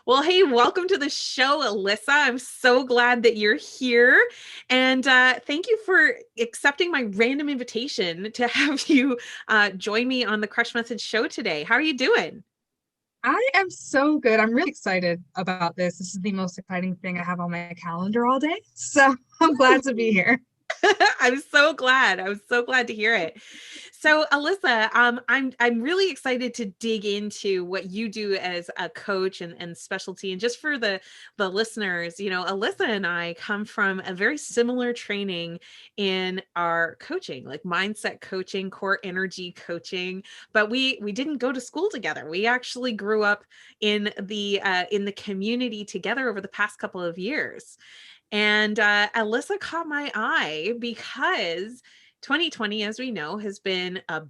Well, hey, welcome to the show, Alyssa. I'm so glad that you're here. And thank you for accepting my random invitation to have you join me on the Crush Message show today. How are you doing? I am so good. I'm really excited about this. This is the most exciting thing I have on my calendar all day. So I'm glad to be here. I'm so glad. I was so glad to hear it. So, Alyssa, I'm really excited to dig into what you do as a coach and specialty. And just for the listeners, Alyssa and I come from a very similar training in our coaching, like mindset coaching, core energy coaching. But we didn't go to school together. We actually grew up in the community together over the past couple of years. And Alyssa caught my eye because 2020, as we know, has been a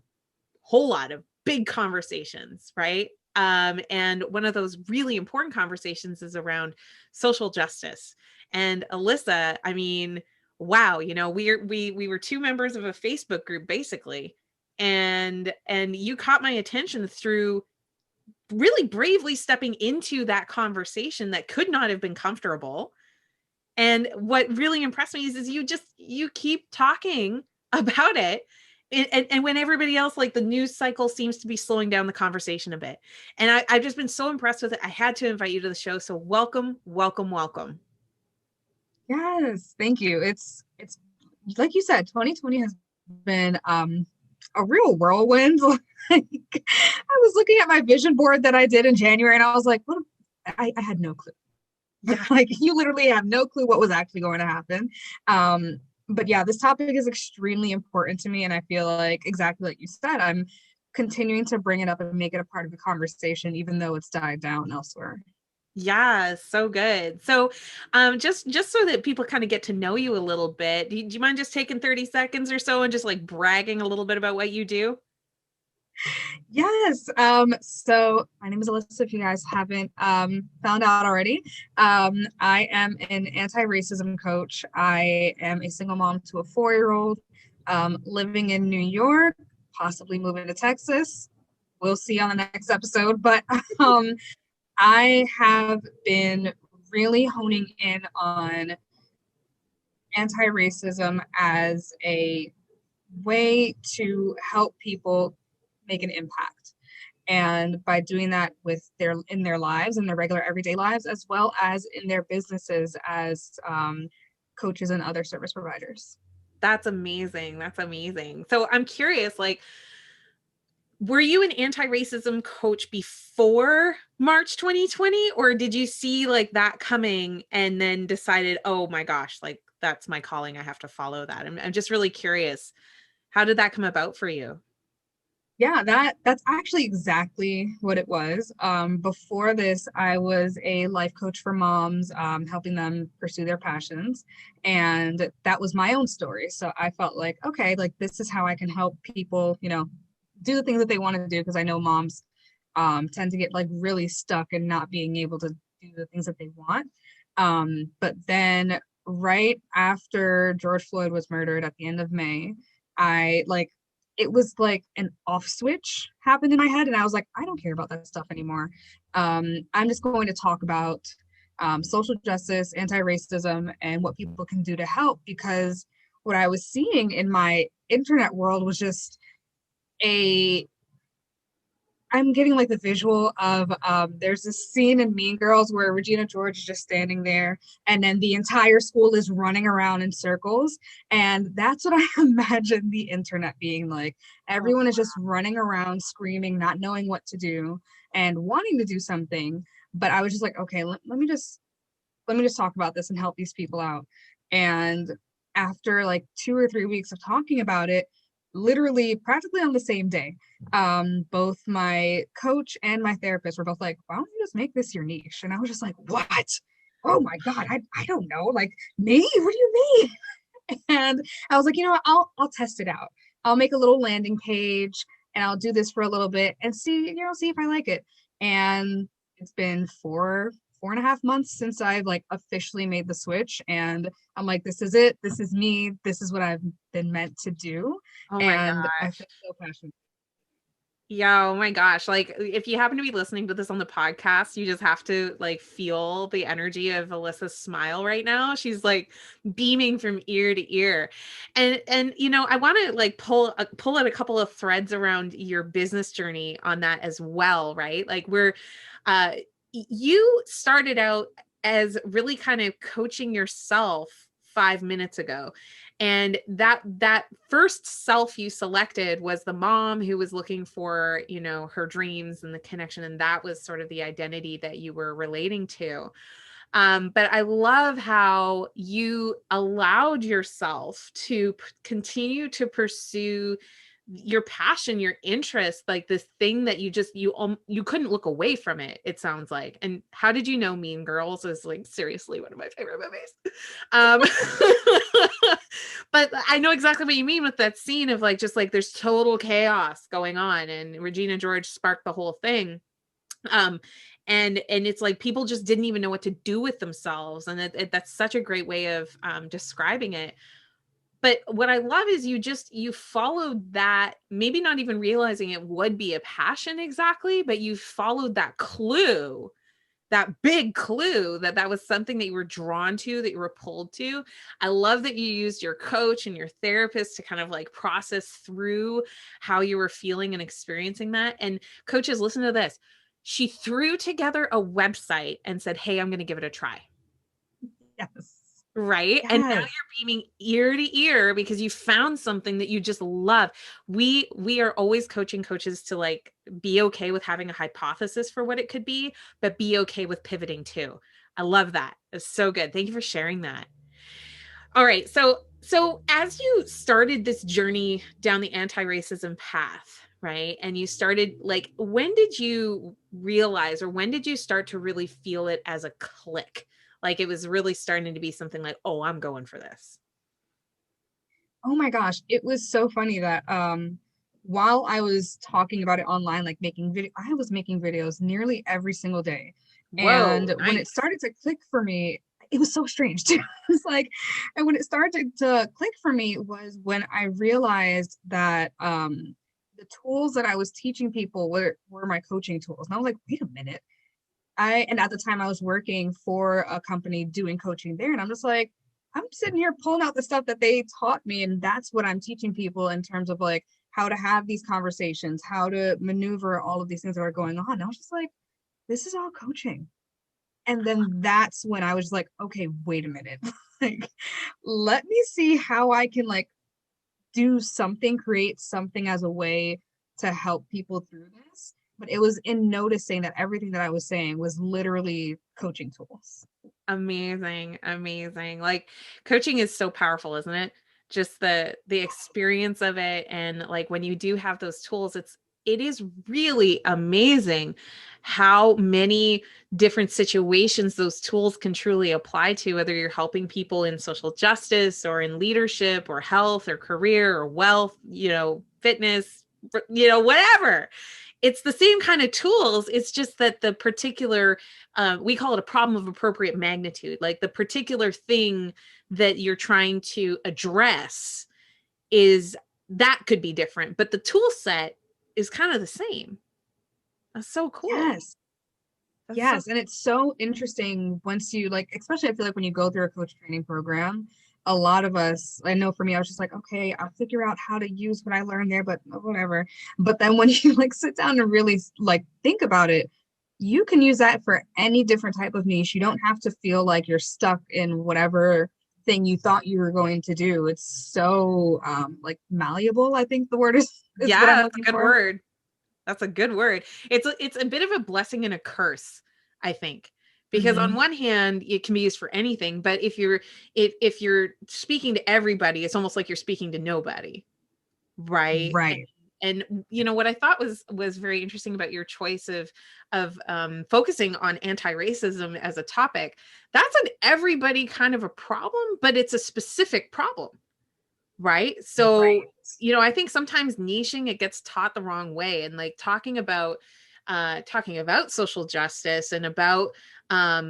whole lot of big conversations, right? And one of those really important conversations is around social justice. And Alyssa, I mean, wow, we were two members of a Facebook group basically, and you caught my attention through really bravely stepping into that conversation that could not have been comfortable. And what really impressed me is you keep talking about it. And when everybody else, like the news cycle seems to be slowing down the conversation a bit. And I've just been so impressed with it. I had to invite you to the show. So welcome, welcome, welcome. Yes, thank you. It's like you said, 2020 has been a real whirlwind. Like I was looking at my vision board that I did in January and I was like, what I had no clue. Yeah. Like you literally have no clue what was actually going to happen. But yeah, this topic is extremely important to me. And I feel like exactly like you said, I'm continuing to bring it up and make it a part of the conversation, even though it's died down elsewhere. Yeah, so good. So just so that people kind of get to know you a little bit, do you mind just taking 30 seconds or so and just like bragging a little bit about what you do? Yes. So my name is Alyssa, if you guys haven't found out already. I am an anti-racism coach. I am a single mom to a 4-year-old, living in New York, possibly moving to Texas. We'll see on the next episode. But um, I have been really honing in on anti-racism as a way to help people make an impact, and by doing that with their in their lives, in their regular everyday lives, as well as in their businesses as coaches and other service providers. That's amazing. That's amazing. So I'm curious, like, were you an anti-racism coach before March 2020, or did you see like that coming and then decided, oh my gosh, like that's my calling, I have to follow that? I'm just really curious, how did that come about for you? Yeah, that's actually exactly what it was. Before this, I was a life coach for moms, helping them pursue their passions, and that was my own story. So I felt like, okay, like this is how I can help people, do the things that they want to do, because I know moms tend to get like really stuck and not being able to do the things that they want. But then right after George Floyd was murdered at the end of May, I like it was like an off switch happened in my head, and I was like, I don't care about that stuff anymore. I'm just going to talk about social justice, anti-racism, and what people can do to help, because what I was seeing in my internet world was just a I'm getting like the visual of there's this scene in Mean Girls where Regina George is just standing there and then the entire school is running around in circles. And that's what I imagine the internet being like. Oh, Everyone is just running around screaming, not knowing what to do and wanting to do something. But I was just like, okay, let me just talk about this and help these people out. And after like 2 or 3 weeks of talking about it, literally practically on the same day, both my coach and my therapist were both like, why don't you just make this your niche? And I was just like, what? Oh my God, I don't know. Like me? What do you mean? And I was like, you know what, I'll test it out. I'll make a little landing page and I'll do this for a little bit and see if I like it. And it's been 4.5 months since I've like officially made the switch. And I'm like, this is it. This is me. This is what I've been meant to do. oh my And I gosh. feel so passionate. Yeah, oh my gosh. Like if you happen to be listening to this on the podcast, you just have to like feel the energy of Alyssa's smile right now. She's like beaming from ear to ear. And you know, I want to like pull out a couple of threads around your business journey on that as well, right? Like uh you started out as really kind of coaching yourself 5 minutes ago, and that first self you selected was the mom who was looking for, you know, her dreams and the connection, and that was sort of the identity that you were relating to. But I love how you allowed yourself to continue to pursue your passion, your interest, like this thing that you couldn't look away from it, it sounds like. And how did you know Mean Girls is like seriously one of my favorite movies. Um but I know exactly what you mean with that scene of like just like there's total chaos going on and Regina George sparked the whole thing. Um and it's like people just didn't even know what to do with themselves, and that's such a great way of describing it. But what I love is you followed that, maybe not even realizing it would be a passion exactly, but you followed that clue, that big clue that that was something that you were drawn to, that you were pulled to. I love that you used your coach and your therapist to kind of like process through how you were feeling and experiencing that. And coaches, listen to this. She threw together a website and said, "Hey, I'm going to give it a try." Yes. Right? And now Yes. you're beaming ear to ear because you found something that you just love. We are always coaching coaches to like be okay with having a hypothesis for what it could be, but be okay with pivoting too. I love that. It's so good. Thank you for sharing that. All right. So as you started this journey down the anti-racism path, right? And you started like when did you realize, or when did you start to really feel it as a click? Like it was really starting to be something like, "Oh, I'm going for this." Oh my gosh, it was so funny that while I was talking about it online, like making video, I was making videos nearly every single day. Whoa, And when it nice. started to click for me, it was so strange too. It's like, and when it started to click for me was when I realized that the tools that I was teaching people were my coaching tools. And I was like, wait a minute. And at the time I was working for a company doing coaching there, and I'm just like, I'm sitting here pulling out the stuff that they taught me, and that's what I'm teaching people in terms of like how to have these conversations, how to maneuver all of these things that are going on. And I was just like, this is all coaching. And then that's when I was like, okay, wait a minute. Like, let me see how I can like do something, create something as a way to help people through this. But it was in noticing that everything that I was saying was literally coaching tools. Amazing, amazing. Like coaching is so powerful, isn't it? Just the experience of it, and like when you do have those tools, it is really amazing how many different situations those tools can truly apply to, whether you're helping people in social justice or in leadership or health or career or wealth, you know, fitness, you know, whatever. It's the same kind of tools. It's just that the particular we call it a problem of appropriate magnitude, like the particular thing that you're trying to address is that could be different, but the tool set is kind of the same. That's so cool. Yes. That's so Yes. And it's so interesting once you like, especially I feel like when you go through a coach training program, a lot of us, I know for me, I was just like, okay, I'll figure out how to use what I learned there, but whatever. But then when you like sit down and really like think about it, you can use that for any different type of niche. You don't have to feel like you're stuck in whatever thing you thought you were going to do. It's so like malleable, I think the word is what yeah, I'm that's a looking good for. word. That's a good word. It's a bit of a blessing and a curse, I think. Because on Hmm. one hand, it can be used for anything, but if you're speaking to everybody, it's almost like you're speaking to nobody, right? Right. And you know what I thought was very interesting about your choice of focusing on anti-racism as a topic. That's an everybody kind of a problem, but it's a specific problem, right? So Right. you know, I think sometimes niching it gets taught the wrong way, and like talking about social justice and about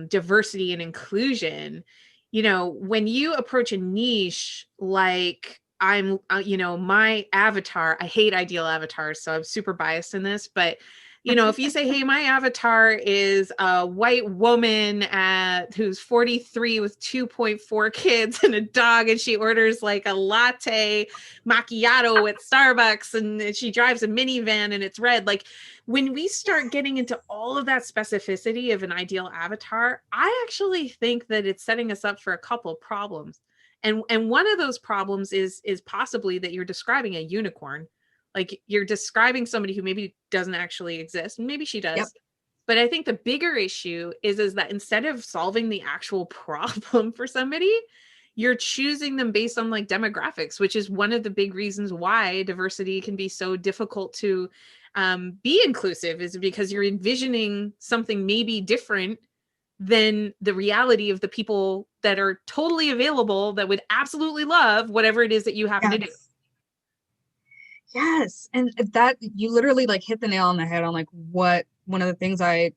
diversity and inclusion. You know, when you approach a niche like I'm, my avatar, I hate ideal avatars, so I'm super biased in this, but if you say, hey, my avatar is a white woman who's 43 with 2.4 kids and a dog, and she orders like a latte macchiato at Starbucks, and she drives a minivan and it's red. Like, when we start getting into all of that specificity of an ideal avatar, I actually think that it's setting us up for a couple of problems. And one of those problems is possibly that you're describing a unicorn. Like, you're describing somebody who maybe doesn't actually exist. Maybe she Yep. does. But I think the bigger issue is that instead of solving the actual problem for somebody, you're choosing them based on like demographics, which is one of the big reasons why diversity can be so difficult to be inclusive, is because you're envisioning something maybe different than the reality of the people that are totally available that would absolutely love whatever it is that you happen to do. Yes. Yes. And that you literally like hit the nail on the head on like what one of the things I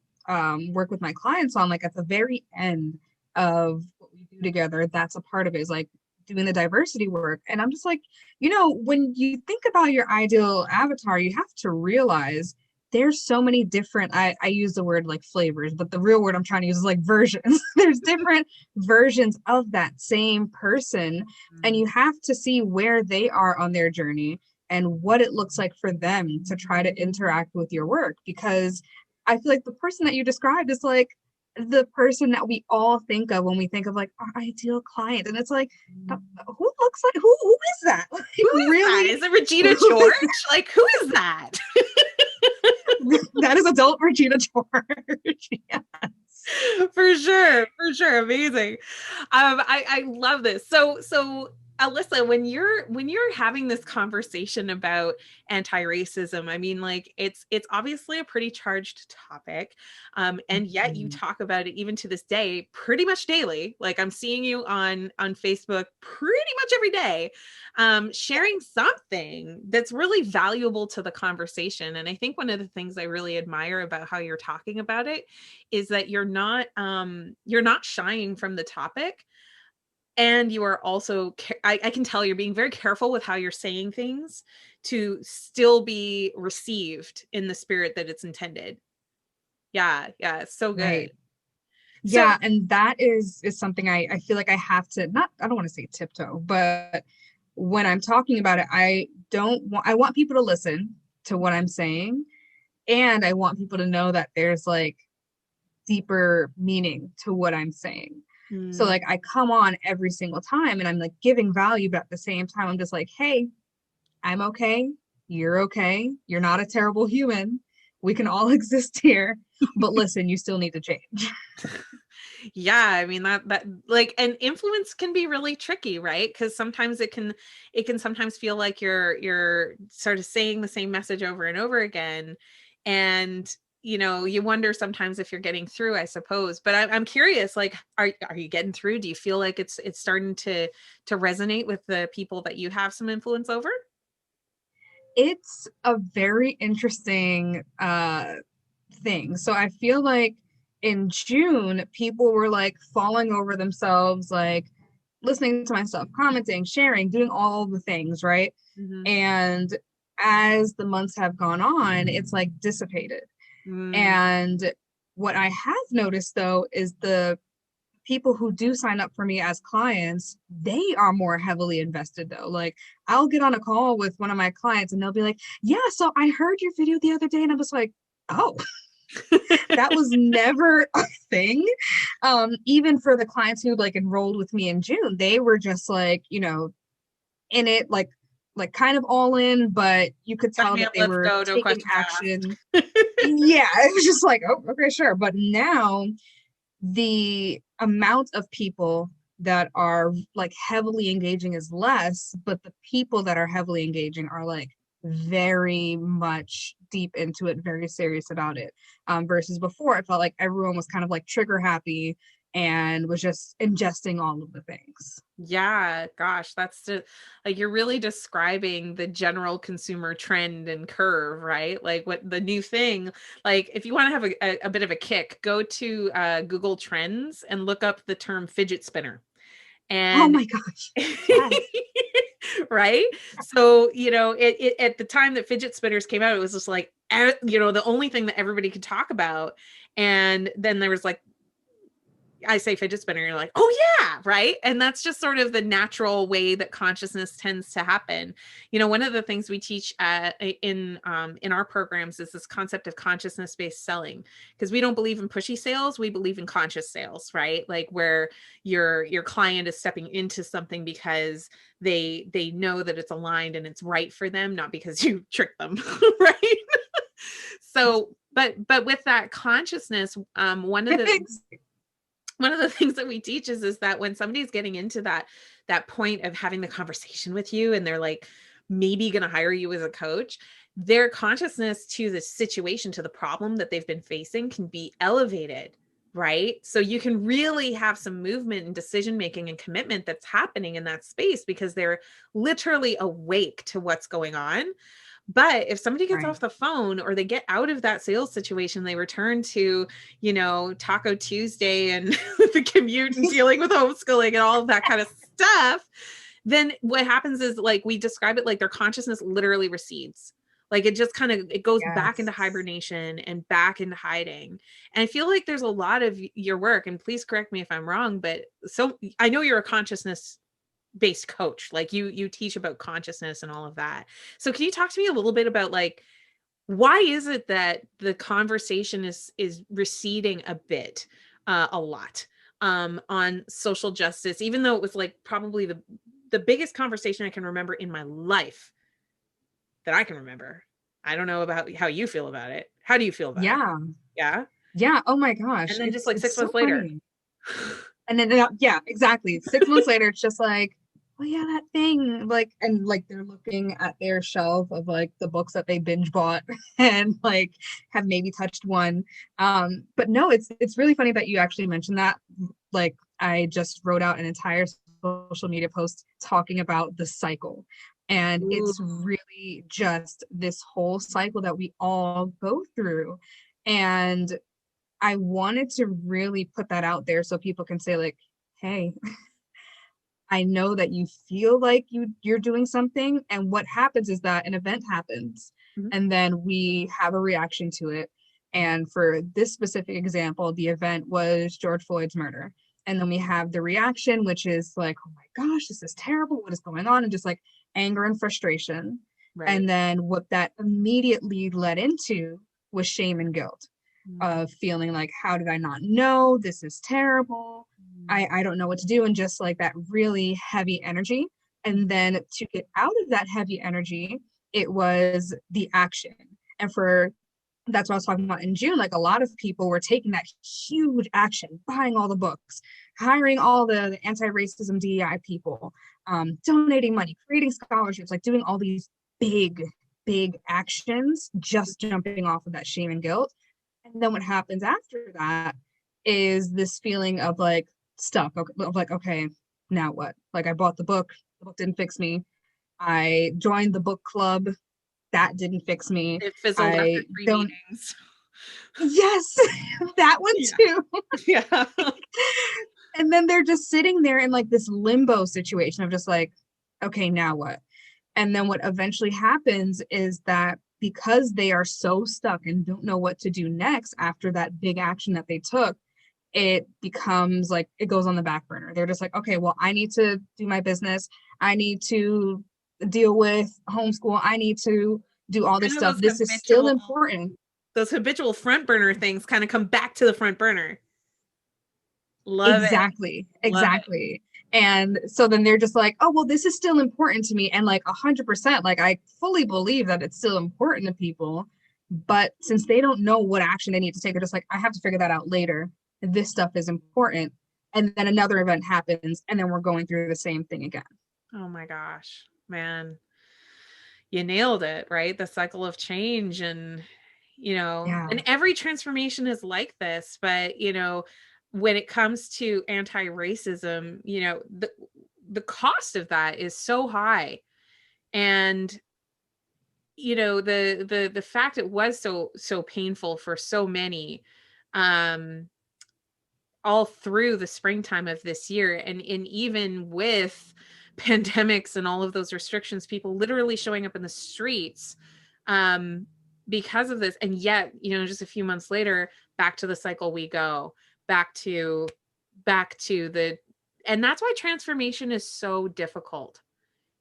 work with my clients on, like at the very end of what we do together, that's a part of it, is like doing the diversity work. And I'm just like, when you think about your ideal avatar, you have to realize there's so many different, I use the word like flavors, but the real word I'm trying to use is like versions. There's different versions of that same person, and you have to see where they are on their journey and what it looks like for them to try to interact with your work. Because I feel like the person that you described is like the person that we all think of when we think of like our ideal client. And it's like, who looks like, who is that? Like, Who is really? that? Is it Regina George? Like, who is that? That is adult Regina George. Yes. For sure, for sure. Amazing. I love this. So Alyssa, when you're having this conversation about anti-racism, I mean, like, it's obviously a pretty charged topic. And yet you Mhm. talk about it even to this day, pretty much daily. Like, I'm seeing you on Facebook pretty much every day, sharing something that's really valuable to the conversation. And I think one of the things I really admire about how you're talking about it is that you're not shying from the topic, and you are also I can tell you're being very careful with how you're saying things to still be received in the spirit that it's intended. Yeah, yeah, it's so good. Right. So Yeah, and that is something I feel like I have to, not, I don't want to say tiptoe, but when I'm talking about it, I want people to listen to what I'm saying, and I want people to know that there's like deeper meaning to what I'm saying. So mm, like I come on every single time and I'm like giving value, but at the same time I'm just like, hey, I'm okay. You're okay. You're not a terrible human. We can all exist here. But listen, you still need to change. yeah, I mean, that like, and influence can be really tricky, right? Because sometimes it can sometimes feel like you're sort of saying the same message over and over again, and you wonder sometimes if you're getting through, I suppose. But I'm curious, like, are you getting through? Do you feel like it's starting to resonate with the people that you have some influence over? It's a very interesting thing. So I feel like in June, people were like falling over themselves, like listening to my stuff, commenting, sharing, doing all the things, right? Hmm. And as the months have gone on, it's like dissipated. Mm, And what I have noticed though is the people who do sign up for me as clients, they are more heavily invested though. Like I'll get on a call with one of my clients and they'll be like, yeah, so I heard your video the other day. And I'm just like, oh, that was never a thing. Even for the clients who like enrolled with me in June, they were just like, in it, like kind of all in, but you could sign tell me that up, they let's were go, no taking questions action. asked. Yeah, it was just like, oh, okay, sure. But now the amount of people that are like heavily engaging is less, but the people that are heavily engaging are like very much deep into it, very serious about it. Versus before, it felt like everyone was kind of like trigger happy and was just ingesting all of the things. Yeah, gosh, that's just like, you're really describing the general consumer trend and curve, right? Like, what the new thing, like, if you want to have a bit of a kick, go to Google Trends and look up the term fidget spinner. Oh And my gosh. Yes. Right. So, at the time that fidget spinners came out, it was just like, the only thing that everybody could talk about. And then there was like, I say fidget spinner, you're like, oh yeah, right. And that's just sort of the natural way that consciousness tends to happen. One of the things we teach in our programs is this concept of consciousness based selling, because we don't believe in pushy sales, we believe in conscious sales, right? Like where your client is stepping into something because they know that it's aligned and it's right for them, not because you tricked them, right? So, but with that consciousness, one of the things that we teach is that when somebody's getting into that point of having the conversation with you and they're like maybe going to hire you as a coach, their consciousness to the situation, to the problem that they've been facing, can be elevated, right? So you can really have some movement and decision making and commitment that's happening in that space because they're literally awake to what's going on. But if somebody gets Right. off the phone or they get out of that sales situation, they return to, Taco Tuesday and the commute and dealing with homeschooling and all of that kind of stuff, then what happens is, like, we describe it like their consciousness literally recedes. Like it just it goes back into Yes. hibernation and back into hiding. And I feel like there's a lot of your work, and please correct me if I'm wrong, but so I know you're a consciousness based coach, like you teach about consciousness and all of that. So can you talk to me a little bit about, like, why is it that the conversation is receding a bit, a lot, on social justice, even though it was like probably the biggest conversation I can remember in my life, that I can remember. I don't know about how you feel about it. How do you feel about it? Yeah. Yeah. Yeah. Oh my And gosh. then just like It's 6 so months later. funny. And then yeah, exactly. 6 months later, it's just like, oh yeah, that thing. Like, and like they're looking at their shelf of like the books that they binge bought and like have maybe touched one. But no, it's really funny that you actually mentioned that. Like I just wrote out an entire social media post talking about the cycle. And Ooh. it's really just this whole cycle that we all go through. And I wanted to really put that out there so people can say like, hey, I know that you feel like you're doing something, and what happens is that an event happens Mhm. and then we have a reaction to it. And for this specific example, the event was George Floyd's murder. And then we have the reaction, which is like, oh my gosh, this is terrible. What is going on? And just like anger and frustration. Right. And then what that immediately led into was shame and guilt Mhm. of feeling like, how did I not know? This is terrible. I don't know what to do. And just like that really heavy energy. And then to get out of that heavy energy, it was the action. And for that's what I was talking about in June. Like a lot of people were taking that huge action, buying all the books, hiring all the anti-racism DEI people, donating money, creating scholarships, like doing all these big, big actions, just jumping off of that shame and guilt. And then what happens after that is this feeling of like stuck, of like, okay, now what? Like I bought the book didn't fix me. I joined the book club, that didn't fix me. It fizzled after I 3 don't, meetings. yes, that one Yeah. too. Yeah. And then they're just sitting there in like this limbo situation of just like, okay, now what? And then what eventually happens is that because they are so stuck and don't know what to do next after that big action that they took, it becomes like it goes on the back burner. They're just like, okay, well, I need to do my business. I need to deal with homeschool. I need to do all this Kind of stuff. This is still important. those habitual front burner things kind of come back to the front burner. Love it. Exactly. Love it. Exactly. And so then they're just like, oh, well, this is still important to me. And like 100%, like I fully believe that it's still important to people. But since they don't know what action they need to take, they're just like, I have to figure that out later. This stuff is important. And then another event happens, and then we're going through the same thing again. Oh my gosh, man. You nailed it, right? The cycle of change, Yeah. and every transformation is like this, but when it comes to anti-racism, the cost of that is so high. And the fact it was so painful for so many, um all through the springtime of this year, and even with pandemics and all of those restrictions, people literally showing up in the streets um, because of this. And yet, just a few months later, back to the cycle we go, back to the, and that's why transformation is so difficult.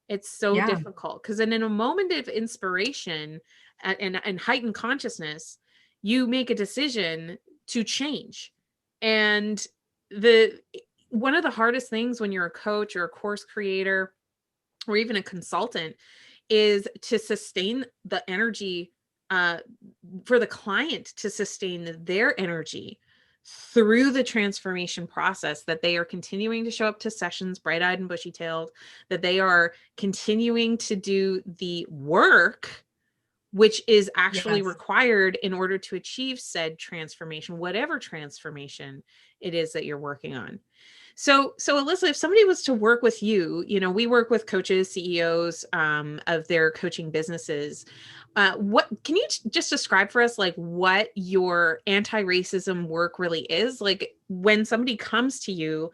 It's so Yeah. difficult because then in a moment of inspiration and heightened consciousness, you make a decision to change. And the one of the hardest things when you're a coach or a course creator or even a consultant is to sustain the energy, uh, for the client to sustain their energy through the transformation process, that they are continuing to show up to sessions bright-eyed and bushy-tailed, that they are continuing to do the work which is actually Yes. required in order to achieve said transformation, whatever transformation it is that you're working on. So Alyssa, if somebody was to work with you, we work with coaches, CEOs of their coaching businesses. What can you just describe for us, like what your anti-racism work really is? Like when somebody comes to you,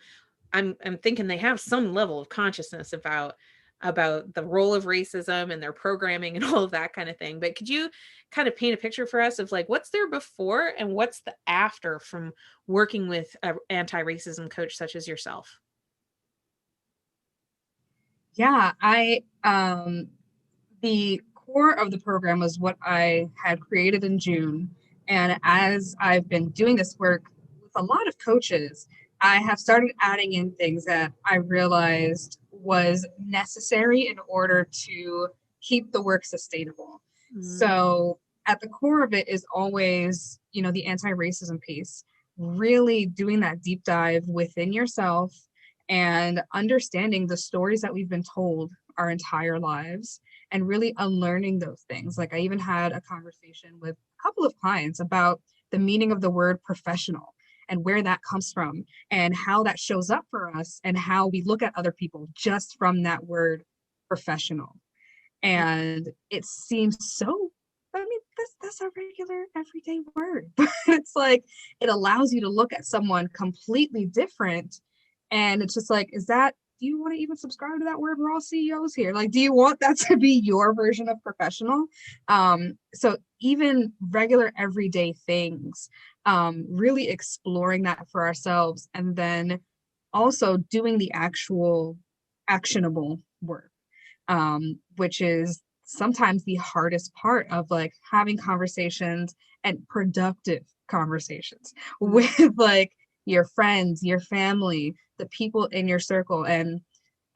I'm thinking they have some level of consciousness about the role of racism and their programming and all of that kind of thing. But could you kind of paint a picture for us of like what's there before and what's the after from working with an anti-racism coach such as yourself? Yeah, the core of the program was what I had created in June. And as I've been doing this work with a lot of coaches, I have started adding in things that I realized was necessary in order to keep the work sustainable. Mm, So at the core of it is always, the anti-racism piece, really doing that deep dive within yourself and understanding the stories that we've been told our entire lives and really unlearning those things. Like I even had a conversation with a couple of clients about the meaning of the word professional and where that comes from and how that shows up for us and how we look at other people just from that word professional. And it seems so, I mean, that's a regular everyday word, but it's like it allows you to look at someone completely different. And it's just like, do you want to even subscribe to that word? We're all CEOs here. Like, do you want that to be your version of professional? So even regular everyday things, really exploring that for ourselves and then also doing the actual actionable work, which is sometimes the hardest part of like having conversations and productive conversations mm, with like your friends, your family, the people in your circle. And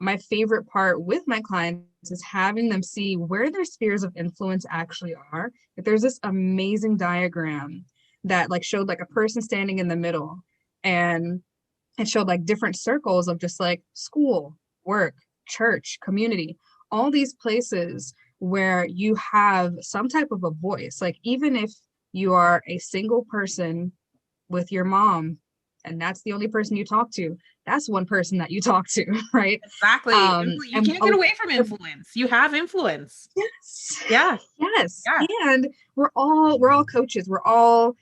my favorite part with my clients is having them see where their spheres of influence actually are. If there's this amazing diagram that like showed like a person standing in the middle and it showed like different circles of just like school, work, church, community, all these places where you have some type of a voice. Like even if you are a single person with your mom and that's the only person you talk to, that's one person that you talk to, right? exactly. You And can't get away from influence. You have influence. yes, Yeah. yes. Yeah. And we're all coaches. We're all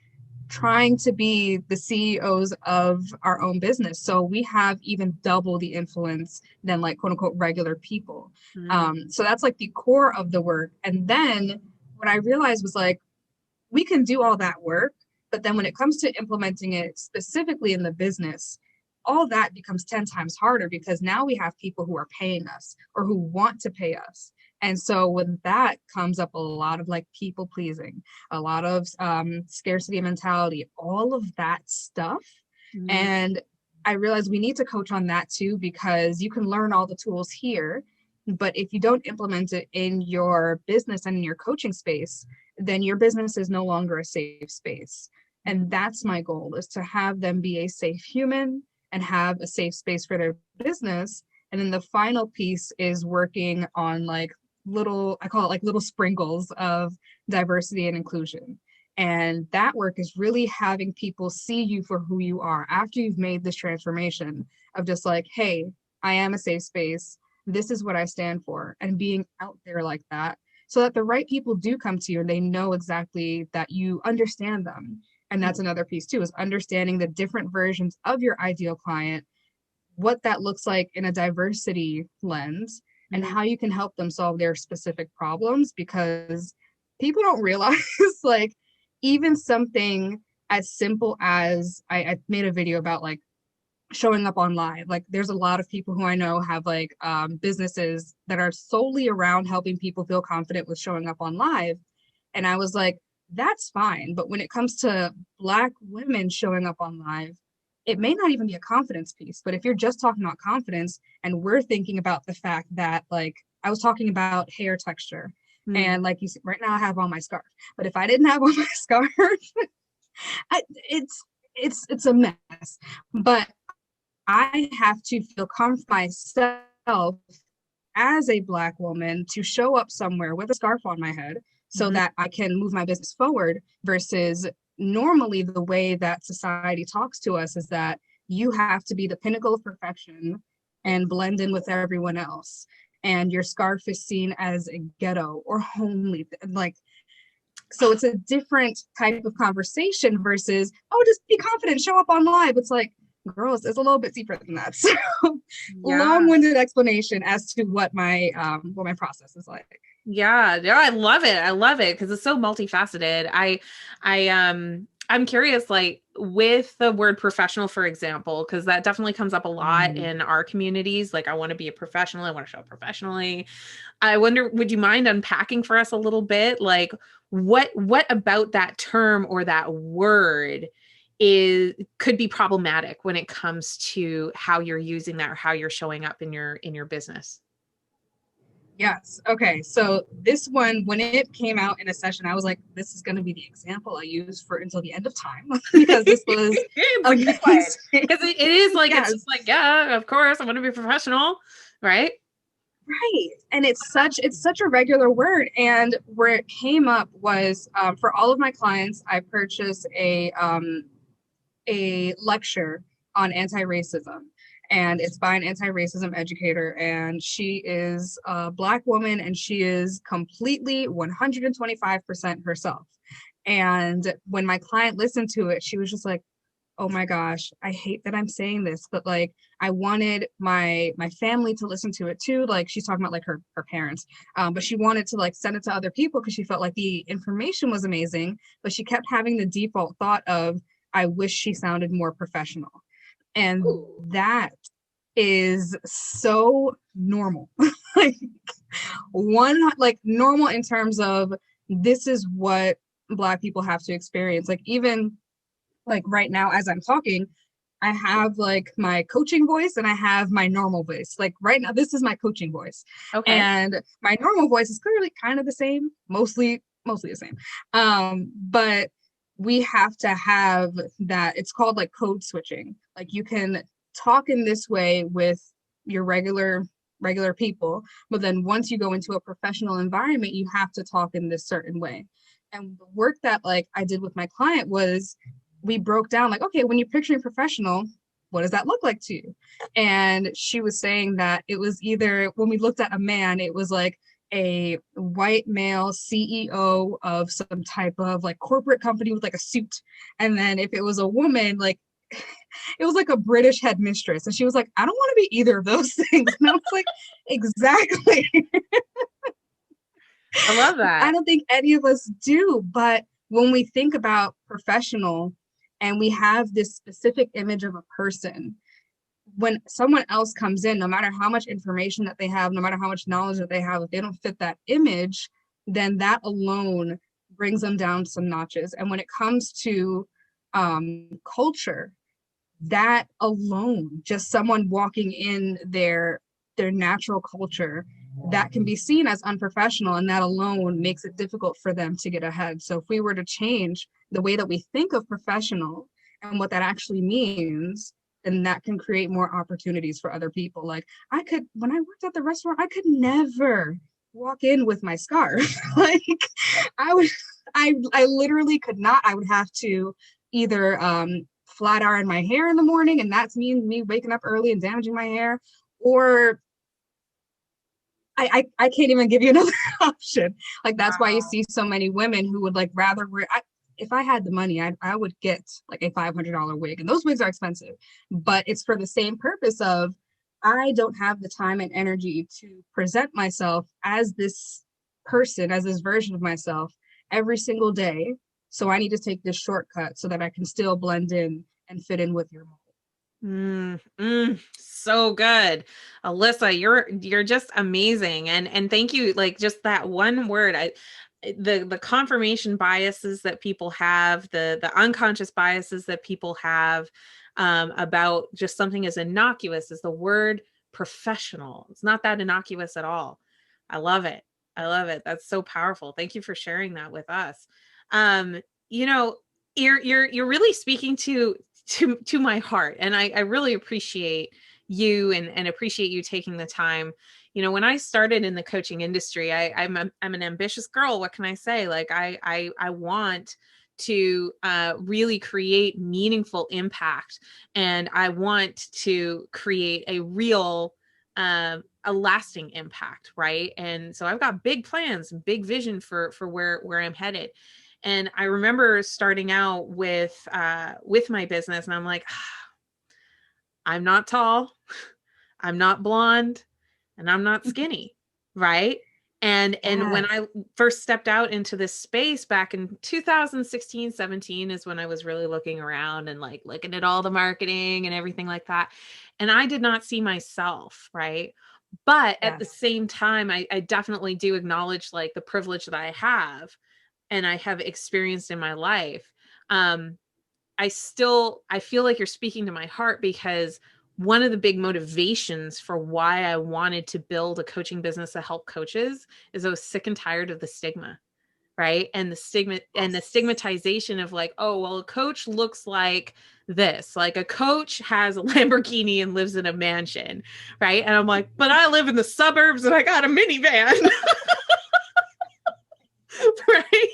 trying to be the CEOs of our own business. So we have even double the influence than like quote unquote regular people. Mm, So that's like the core of the work. And then what I realized was like, we can do all that work, but then when it comes to implementing it specifically in the business, all that becomes 10 times harder because now we have people who are paying us or who want to pay us. And so with that comes up a lot of like people pleasing, a lot of scarcity mentality, all of that stuff. mm, And I realized we need to coach on that too, because you can learn all the tools here, but if you don't implement it in your business and in your coaching space, then your business is no longer a safe space. mm. And that's my goal, is to have them be a safe human and have a safe space for their business. And then the final piece is working on like I call it like little sprinkles of diversity and inclusion. And that work is really having people see you for who you are after you've made this transformation of just like, hey, I am a safe space. This is what I stand for. And being out there like that so that the right people do come to you and they know exactly that you understand them. And that's another piece too, is understanding the different versions of your ideal client, what that looks like in a diversity lens and how you can help them solve their specific problems, because people don't realize like even something as simple as I made a video about like showing up on live. Like there's a lot of people who I know have like businesses that are solely around helping people feel confident with showing up on live. And I was like, that's fine. But when it comes to Black women showing up on live, it may not even be a confidence piece. But if you're just talking about confidence and we're thinking about the fact that, like, I was talking about hair texture. And like you said, right now I have on my scarf. But if I didn't have on my scarf, it's a mess. But I have to feel comfortable myself as a Black woman to show up somewhere with a scarf on my head so that I can move my business forward, versus normally the way that society talks to us is that you have to be the pinnacle of perfection and blend in with everyone else. And your scarf is seen as a ghetto or homely, like, so it's a different type of conversation versus, oh, just be confident, show up on live. It's like, girls, it's a little bit deeper than that. So long-winded explanation as to what my process is like. Yeah, I love it. I love it because it's so multifaceted. I'm curious, like with the word professional, for example, because that definitely comes up a lot in our communities. Like, I want to be a professional. I want to show up professionally. I wonder, would you mind unpacking for us a little bit? Like, what about that term or that word could be problematic when it comes to how you're using that or how you're showing up in your business? Yes. Okay. So this one, when it came out in a session, I was like, this is going to be the example I use for until the end of time because this was because it is like, yes. it's just like, yeah, of course, I want to be professional, right? Right. And it's such a regular word. And where it came up was for all of my clients, I purchased a lecture on anti-racism, and it's by an anti-racism educator, and she is a Black woman, and she is completely 125% herself. And when my client listened to it, she was just like, oh my gosh, I hate that I'm saying this, but like I wanted my family to listen to it too. Like she's talking about like her parents, but she wanted to like send it to other people because she felt like the information was amazing, but she kept having the default thought of, I wish she sounded more professional. And that is so normal. Like normal in terms of this is what Black people have to experience. Like even like right now as I'm talking, I have like my coaching voice and I have my normal voice. Like right now, this is my coaching voice. Okay. And my normal voice is clearly kind of the same, mostly the same. But we have to have that. It's called like code switching. Like you can talk in this way with your regular people, but then once you go into a professional environment, you have to talk in this certain way. And the work that like I did with my client was we broke down like, okay, when you're picturing professional, what does that look like to you? And she was saying that it was either when we looked at a man, it was like a white male CEO of some type of like corporate company with like a suit. And then if it was a woman, like it was like a British headmistress. And she was like, I don't want to be either of those things. And I was like, exactly. I love that. I don't think any of us do. But when we think about professional and we have this specific image of a person, when someone else comes in, no matter how much information that they have, no matter how much knowledge that they have, if they don't fit that image, then that alone brings them down some notches. And when it comes to culture, that alone, just someone walking in their natural culture, that can be seen as unprofessional, and that alone makes it difficult for them to get ahead. So if we were to change the way that we think of professional and what that actually means, then that can create more opportunities for other people. Like when I worked at the restaurant, I could never walk in with my scarf. Like I literally could not. I would have to either flat iron my hair in the morning, and that's me waking up early and damaging my hair, or I can't even give you another option. Like that's why you see so many women who would like rather wear if I had the money, I would get like a $500 wig, and those wigs are expensive, but it's for the same purpose of I don't have the time and energy to present myself as this person, as this version of myself every single day. So I need to take this shortcut so that I can still blend in and fit in with your mold. So good. Alyssa, you're just amazing. And thank you. Like just that one word, the confirmation biases that people have, the unconscious biases that people have about just something as innocuous as the word professional. It's not that innocuous at all. I love it. I love it. That's so powerful. Thank you for sharing that with us. You know, you're really speaking to my heart, and I really appreciate you and appreciate you taking the time. You know, when I started in the coaching industry, I'm an ambitious girl. What can I say? Like I want to really create meaningful impact, and I want to create a lasting impact, right? And so I've got big plans, big vision for where I'm headed. And I remember starting out with my business, and I'm like, I'm not tall, I'm not blonde, and I'm not skinny, right? And when Yeah, I first stepped out into this space back in 2016, 17 is when I was really looking around and like looking at all the marketing and everything like that. And I did not see myself, right? But at the yes, same time, I definitely do acknowledge like the privilege that I have and I have experienced in my life. Um, I feel like you're speaking to my heart, because one of the big motivations for why I wanted to build a coaching business to help coaches is I was sick and tired of the stigma, right? And the stigma and the yes. stigmatization of like, oh, well, a coach looks like this. Like a coach has a Lamborghini and lives in a mansion, right? And I'm like, but I live in the suburbs and I got a minivan. Right?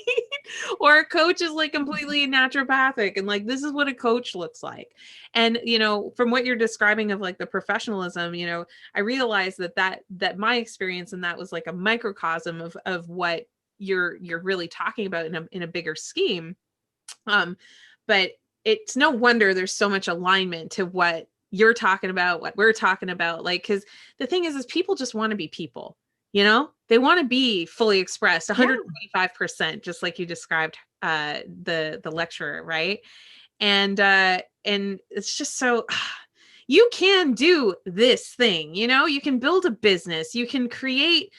Or a coach is like completely naturopathic and like this is what a coach looks like. And you know, from what you're describing of like the professionalism, you know, I realized that my experience and that was like a microcosm of what you're really talking about in a bigger scheme. Um, but it's no wonder there's so much alignment to what you're talking about, what we're talking about. Like, because the thing is people just want to be people, you know, they want to be fully expressed Yeah, 125%, just like you described the lecturer, right? And it's just so you can do this thing, you know, you can build a business, you can create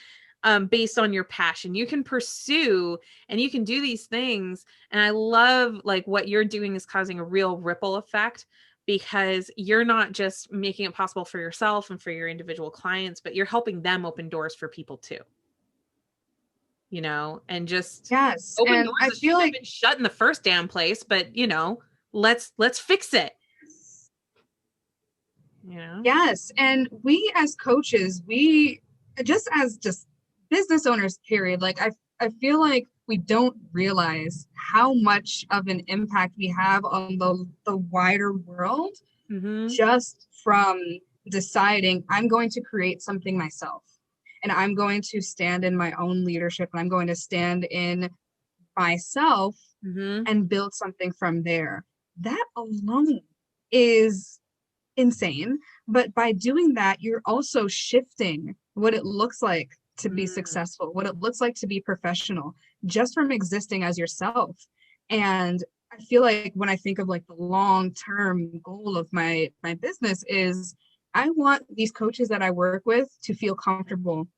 based on your passion, you can pursue and you can do these things. And I love like what you're doing is causing a real ripple effect, because you're not just making it possible for yourself and for your individual clients, but you're helping them open doors for people too, you know, and just yes. open And doors I that feel shouldn't have like, been shut in the first damn place. But you know, let's fix it, you know. yes. And we as coaches, we just business owners, period, like I feel like we don't realize how much of an impact we have on the wider world Mm-hmm. just from deciding I'm going to create something myself, and I'm going to stand in my own leadership, and I'm going to stand in myself Mm-hmm. and build something from there. That alone is insane. But by doing that, you're also shifting what it looks like to be Mm. successful, what it looks like to be professional, just from existing as yourself. And I feel like when I think of like the long-term goal of my business is I want these coaches that I work with to feel comfortable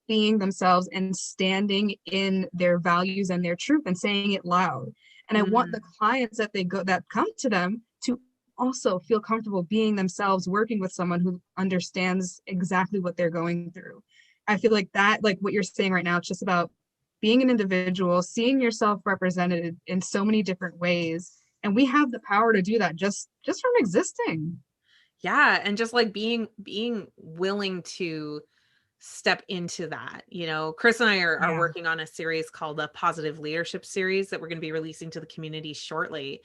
being themselves and standing in their values and their truth and saying it loud. And I want Mm. the clients that come to them to also feel comfortable being themselves, working with someone who understands exactly what they're going through. I feel like that, like what you're saying right now, it's just about being an individual, seeing yourself represented in so many different ways. And we have the power to do that just from existing. Yeah, and just like being willing to step into that. You know, Chris and I are Yeah. working on a series called the Positive Leadership series that we're going to be releasing to the community shortly.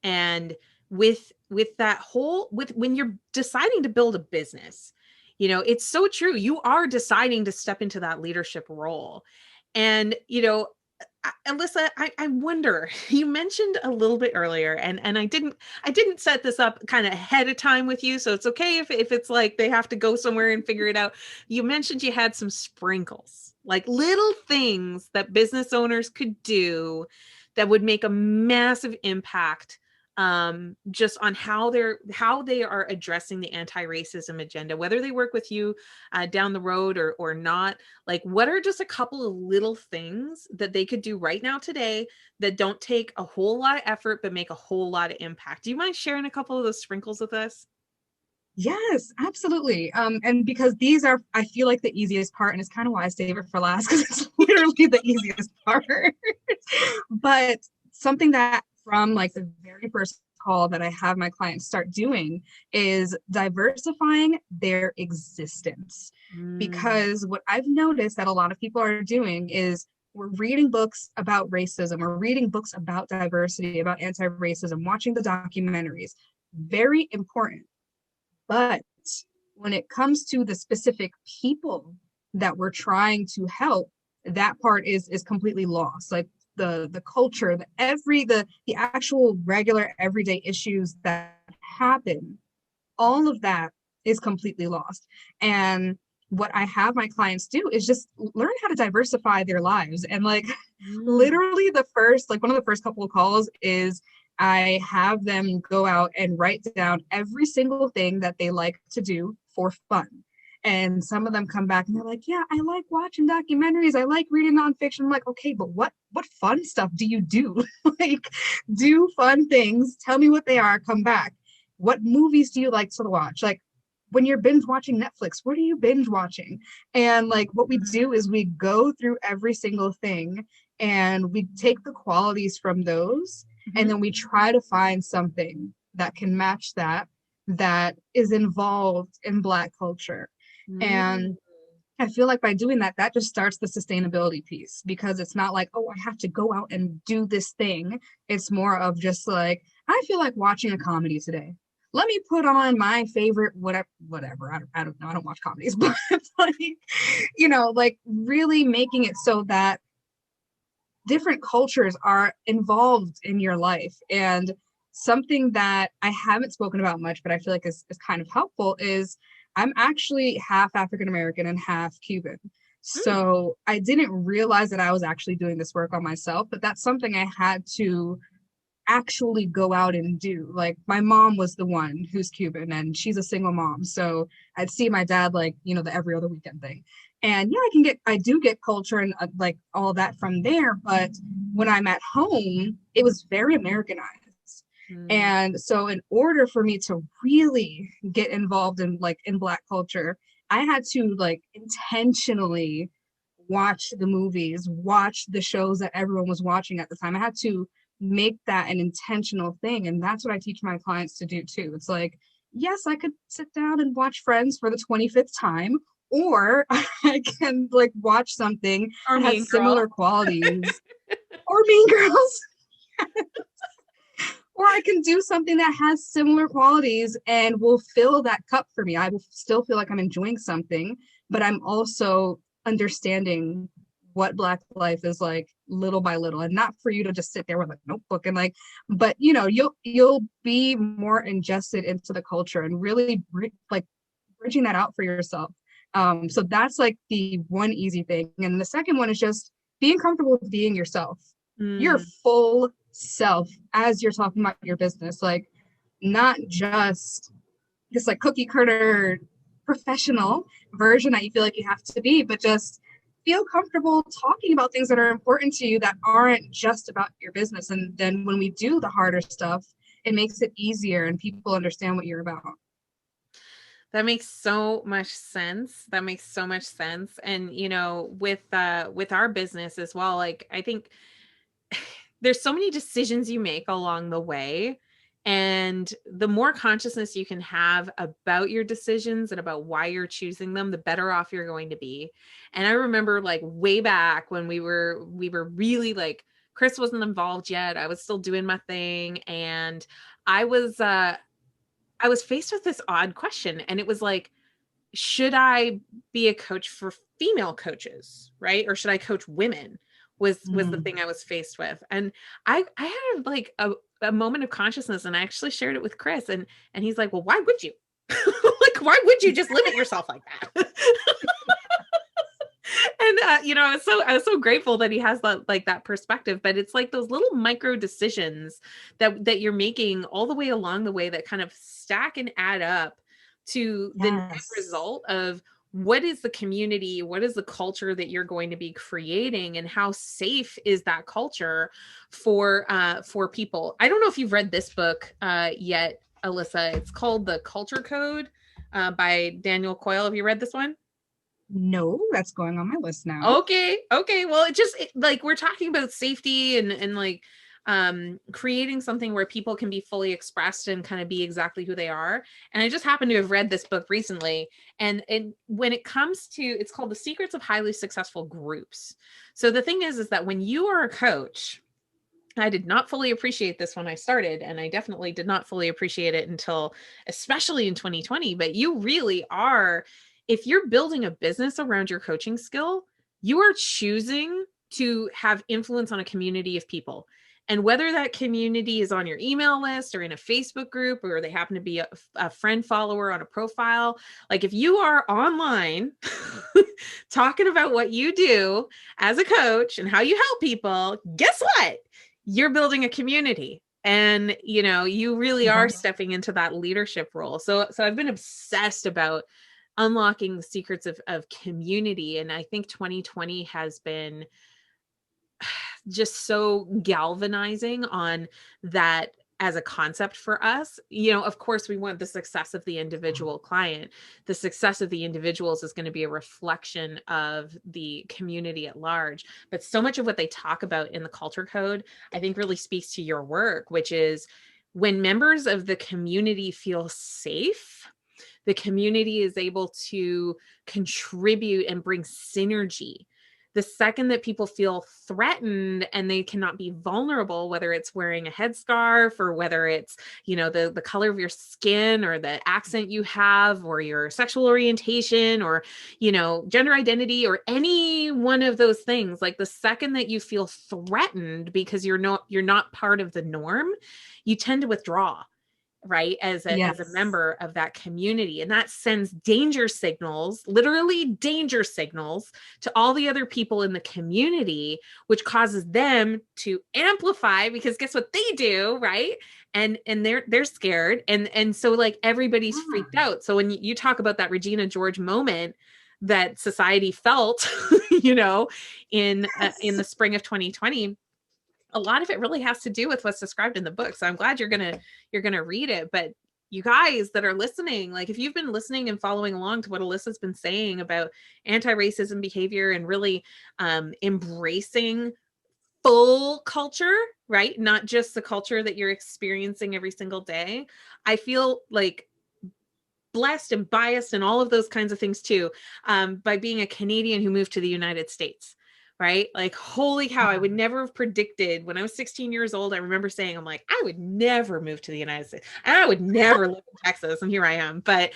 And with that whole with when you're deciding to build a business, you know, it's so true. You are deciding to step into that leadership role. And, you know, Alyssa, I wonder, you mentioned a little bit earlier, and I didn't set this up kind of ahead of time with you, so it's okay if it's like they have to go somewhere and figure it out. You mentioned you had some sprinkles, like little things that business owners could do that would make a massive impact, just on how they are addressing the anti-racism agenda, whether they work with you down the road or not. Like, what are just a couple of little things that they could do right now today that don't take a whole lot of effort but make a whole lot of impact? Do you mind sharing a couple of those sprinkles with us? Yes, absolutely. And because these are, I feel like the easiest part, and it's kind of why I save it for last because it's literally the easiest part. But something that from like the very first call that I have my clients start doing is diversifying their existence. Mm, Because what I've noticed that a lot of people are doing is we're reading books about racism, we're reading books about diversity, about anti-racism, watching the documentaries. Very important. But when it comes to the specific people that we're trying to help, that part is completely lost. Like the culture, the actual regular everyday issues that happen, all of that is completely lost. And what I have my clients do is just learn how to diversify their lives. And like mm, literally the first, like one of the first couple of calls is I have them go out and write down every single thing that they like to do for fun. And some of them come back and they're like, yeah, I like watching documentaries. I like reading nonfiction. I'm like, okay, but what fun stuff do you do? Like, do fun things. Tell me what they are. Come back. What movies do you like to watch? Like, when you're binge watching Netflix, what are you binge watching? And like, what we do is we go through every single thing and we take the qualities from those and mhm, then we try to find something that can match that that is involved in Black culture. mm. And I feel like by doing that, that just starts the sustainability piece because it's not like, oh, I have to go out and do this thing. It's more of just like, I feel like watching a comedy today. Let me put on my favorite whatever. I don't know. I don't watch comedies, but like, like really making it so that different cultures are involved in your life. And something that I haven't spoken about much, but I feel like is kind of helpful is I'm actually half African American and half Cuban. Mm. So I didn't realize that I was actually doing this work on myself, but that's something I had to actually go out and do. Like my mom was the one who's Cuban and she's a single mom. So I'd see my dad like, the every other weekend thing. And yeah, I do get culture and like all that from there. But when I'm at home, it was very Americanized. Mm. And so in order for me to really get involved in like in Black culture, I had to like intentionally watch the movies, watch the shows that everyone was watching at the time. I had to make that an intentional thing. And that's what I teach my clients to do too. It's like, yes, I could sit down and watch Friends for the 25th time, or I can like watch something Or that Mean has Girls. similar qualities, or Mean Girls, or I can do something that has similar qualities and will fill that cup for me. I will still feel like I'm enjoying something, but I'm also understanding what Black life is like little by little, and not for you to just sit there with a notebook and like, but you'll be more ingested into the culture and really like bridging that out for yourself. So that's like the one easy thing, and the second one is just being comfortable with being yourself, your Mm. full self as you're talking about your business, like not just this like cookie cutter professional version that you feel like you have to be, but just feel comfortable talking about things that are important to you that aren't just about your business. And then when we do the harder stuff, it makes it easier and people understand what you're about. That makes so much sense. That makes so much sense. And with our business as well, like I think there's so many decisions you make along the way. And the more consciousness you can have about your decisions and about why you're choosing them, the better off you're going to be. And I remember like way back when we were really like Chris wasn't involved yet. I was still doing my thing. And I was uh I was faced with this odd question. And it was like, should I be a coach for female coaches, right? Or should I coach women? was the thing I was faced with. And I had like a moment of consciousness, and I actually shared it with Chris, and he's like, well, why would you? Like, why would you just limit yourself like that? And I was so grateful that he has that, like, that perspective. But it's like those little micro decisions that you're making all the way along the way that kind of stack and add up to the net Yes. result of what is the community, what is the culture that you're going to be creating, and how safe is that culture for people. I don't know if you've read this book yet, Alyssa. It's called The Culture Code by Daniel Coyle. Have you read this one? No, that's going on my list now. Okay. Okay. Well, like, we're talking about safety and like creating something where people can be fully expressed and kind of be exactly who they are. And I just happened to have read this book recently. And when it comes to, it's called The Secrets of Highly Successful Groups. So the thing is that when you are a coach, I did not fully appreciate this when I started, and I definitely did not fully appreciate it until, especially in 2020. But you really are, if you're building a business around your coaching skill, you are choosing to have influence on a community of people. And whether that community is on your email list or in a Facebook group, or they happen to be a friend follower on a profile, like, if you are online talking about what you do as a coach and how you help people, guess what? You're building a community, and you really are Right. stepping into that leadership role. So I've been obsessed about unlocking the secrets of community, and I think 2020 has been just so galvanizing on that as a concept for us. Of course, we want the success of the individual client. The success of the individuals is going to be a reflection of the community at large. But so much of what they talk about in the Culture Code, I think, really speaks to your work, which is when members of the community feel safe, the community is able to contribute and bring synergy. The second that people feel threatened and they cannot be vulnerable, whether it's wearing a headscarf, or whether it's, the color of your skin, or the accent you have, or your sexual orientation, or, gender identity, or any one of those things, like, the second that you feel threatened because you're not part of the norm, you tend to withdraw, right, as a Yes. member of that community. And that sends danger signals, literally danger signals, to all the other people in the community, which causes them to amplify, because guess what they do, right? And they're scared, and so, like, everybody's freaked Ah, out. So when you talk about that Regina George moment that society felt, you know in the yes. spring of 2020, a lot of it really has to do with what's described in the book. So I'm glad you're gonna read it. But you guys that are listening, like, if you've been listening and following along to what Alyssa's been saying about anti-racism behavior, and really embracing full culture, right? Not just the culture that you're experiencing every single day. I feel like blessed and biased and all of those kinds of things too, by being a Canadian who moved to the United States. Right? Like, holy cow, I would never have predicted when I was 16 years old. I remember saying, I'm like, I would never move to the United States. And I would never live in Texas. And here I am. But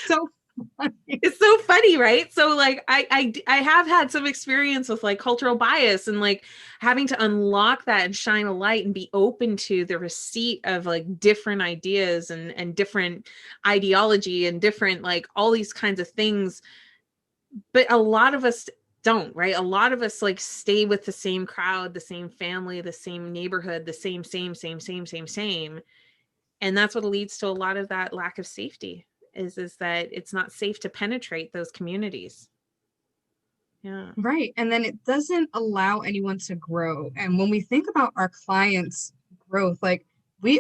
So funny. it's so funny, right? So, like, I have had some experience with, like, cultural bias, and, like, having to unlock that and shine a light and be open to the receipt of, like, different ideas and different ideology and different, like, all these kinds of things. But a lot of us don't, right? A lot of us, like, stay with the same crowd, the same family, the same neighborhood, the same. And that's what leads to a lot of that lack of safety, is that it's not safe to penetrate those communities. Yeah. Right. And then it doesn't allow anyone to grow. And when we think about our clients' growth, like,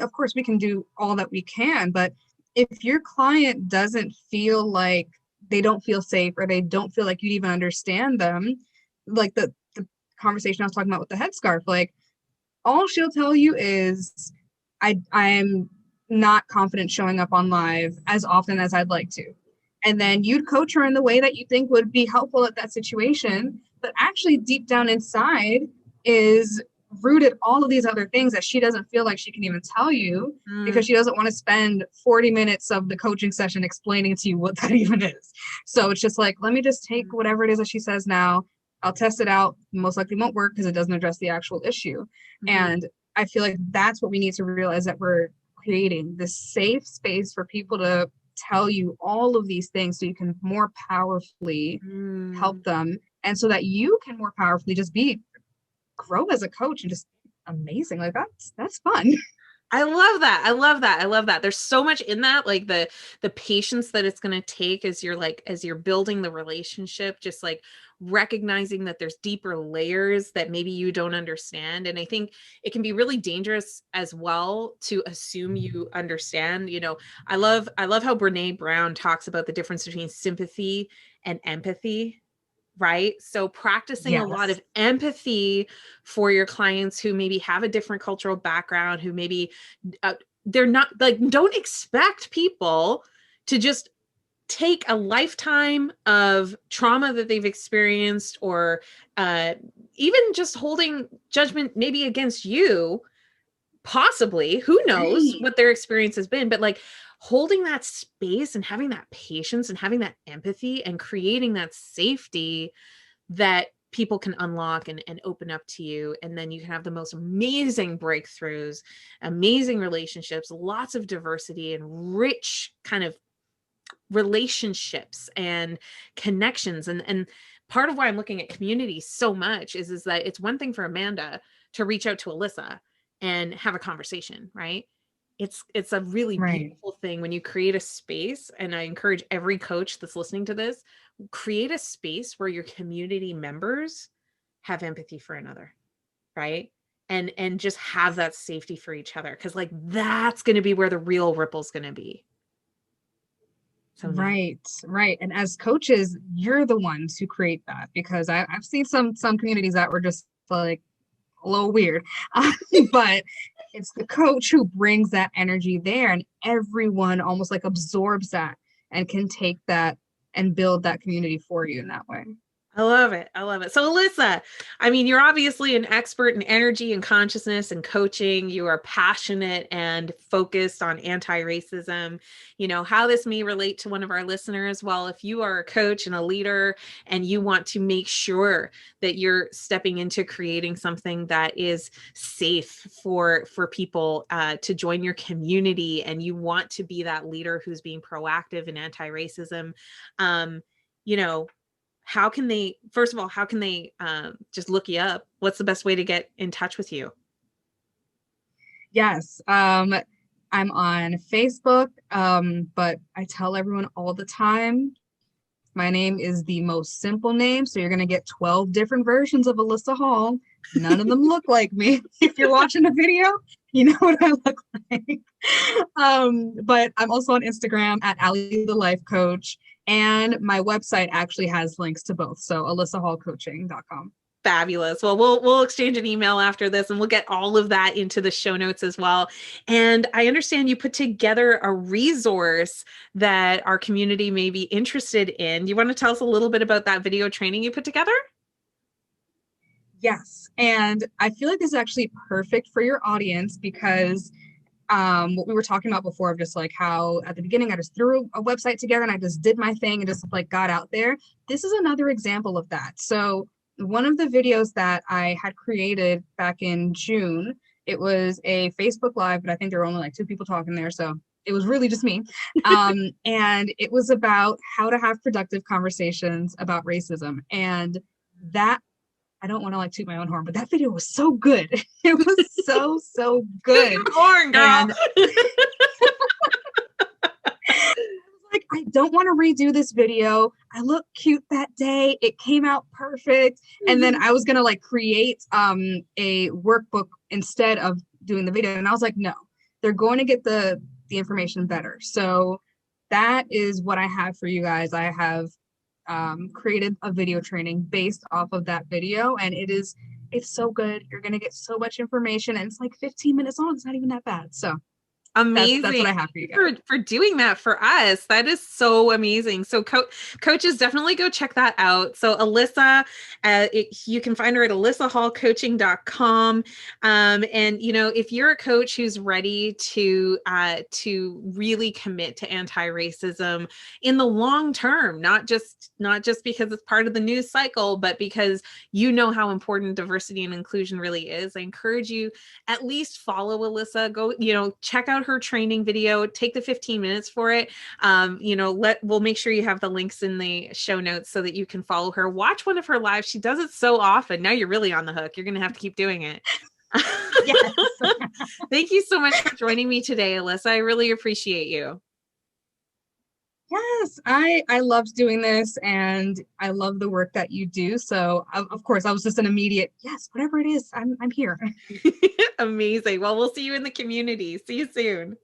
of course, we can do all that we can, but if your client doesn't feel like they don't feel safe, or they don't feel like you'd even understand them, like the conversation I was talking about with the headscarf, like, all she'll tell you is, I'm not confident showing up on live as often as I'd like to. And then you'd coach her in the way that you think would be helpful at that situation. But actually, deep down inside is rooted all of these other things that she doesn't feel like she can even tell you because Mm, she doesn't want to spend 40 minutes of the coaching session explaining to you what that even is. So it's just like, let me just take whatever it is that she says now. I'll test it out. Most likely won't work because it doesn't address the actual issue. mhm. And I feel like that's what we need to realize, that we're creating this safe space for people to tell you all of these things so you can more powerfully help Mm. them, and so that you can more powerfully just be grow as a coach and just amazing. Like that's fun. I love that. I love that. I love that. There's so much in that, like the patience that it's going to take as you're as you're building the relationship, just like recognizing that there's deeper layers that maybe you don't understand. And I think it can be really dangerous as well to assume you understand. I love how Brene Brown talks about the difference between sympathy and empathy, right? So practicing a lot Yes. of empathy for your clients who maybe have a different cultural background, who maybe uh, they're not like, don't expect people to just take a lifetime of trauma that they've experienced, or even just holding judgment maybe against you, possibly, who knows Right. what their experience has been, but like holding that space and having that patience and having that empathy and creating that safety that people can unlock and open up to you. And then you can have the most amazing breakthroughs, amazing relationships, lots of diversity and rich kind of relationships and connections. And part of why I'm looking at community so much is that it's one thing for Amanda to reach out to Alyssa and have a conversation, right? It's a really Right. beautiful thing when you create a space, and I encourage every coach that's listening to this, create a space where your community members have empathy for another, right? And just have that safety for each other, because like that's going to be where the real ripple's going to be. So neat. Right, right. And as coaches, you're the ones who create that, because I've seen some communities that were just like a little weird, but it's the coach who brings that energy there, and everyone almost like absorbs that and can take that and build that community for you in that way. I love it. I love it. So, Alyssa, I mean, you're obviously an expert in energy and consciousness and coaching. You are passionate and focused on anti-racism. How this may relate to one of our listeners. Well, if you are a coach and a leader and you want to make sure that you're stepping into creating something that is safe for people to join your community, and you want to be that leader who's being proactive in anti-racism, you know, how can they, first of all, how can they just look you up? What's the best way to get in touch with you? Yes. I'm on Facebook, but I tell everyone all the time, my name is the most simple name, so you're going to get 12 different versions of Alyssa Hall. None of them look like me. If you're watching the video, you know what I look like. But I'm also on Instagram at Ally the Life Coach, and my website actually has links to both. So alyssahallcoaching.com. Fabulous. Well, we'll exchange an email after this, and we'll get all of that into the show notes as well. And I understand you put together a resource that our community may be interested in. Do you want to tell us a little bit about that video training you put together? Yes. And I feel like this is actually perfect for your audience because what we were talking about before, of just like how at the beginning I just threw a website together and I just did my thing and just like got out there. This is another example of that. So one of the videos that I had created back in June, it was a Facebook Live, but I think there were only like two people talking there. So it was really just me. And it was about how to have productive conversations about racism. And that, I don't want to like toot my own horn, but that video was so good. It was so Toot good. your horn, girl. And like, I don't want to redo this video. I look cute that day. It came out perfect. And then I was gonna like create a workbook instead of doing the video. And I was like, no, they're going to get the information better. So that is what I have for you guys. I have created a video training based off of that video, and it's so good. You're gonna get so much information, and it's like 15 minutes long. It's not even that bad. So That's what Amazing. I have for you Thank guys. you for doing that for us. That is so amazing. So coaches, definitely go check that out. So Alyssa, you can find her at alyssahallcoaching.com. And if you're a coach who's ready to really commit to anti-racism in the long term, not just because it's part of the news cycle, but because you know how important diversity and inclusion really is, I encourage you at least follow Alyssa. Go, check out her training video. Take the 15 minutes for it. We'll make sure you have the links in the show notes so that you can follow her. Watch one of her lives. She does it so often. Now you're really on the hook. You're gonna have to keep doing it. Yes. Thank you so much for joining me today, Alyssa. I really appreciate you. Yes, I loved doing this and I love the work that you do. So of course I was just an immediate yes, whatever it is, I'm here. Amazing. Well, we'll see you in the community. See you soon.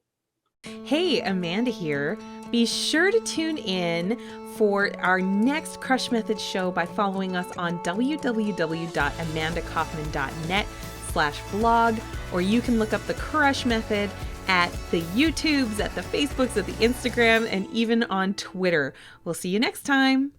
Hey, Amanda here. Be sure to tune in for our next Crush Method show by following us on www.amandakaufman.net/blog, or you can look up the Crush Method at the YouTubes, at the Facebooks, at the Instagram, and even on Twitter. We'll see you next time.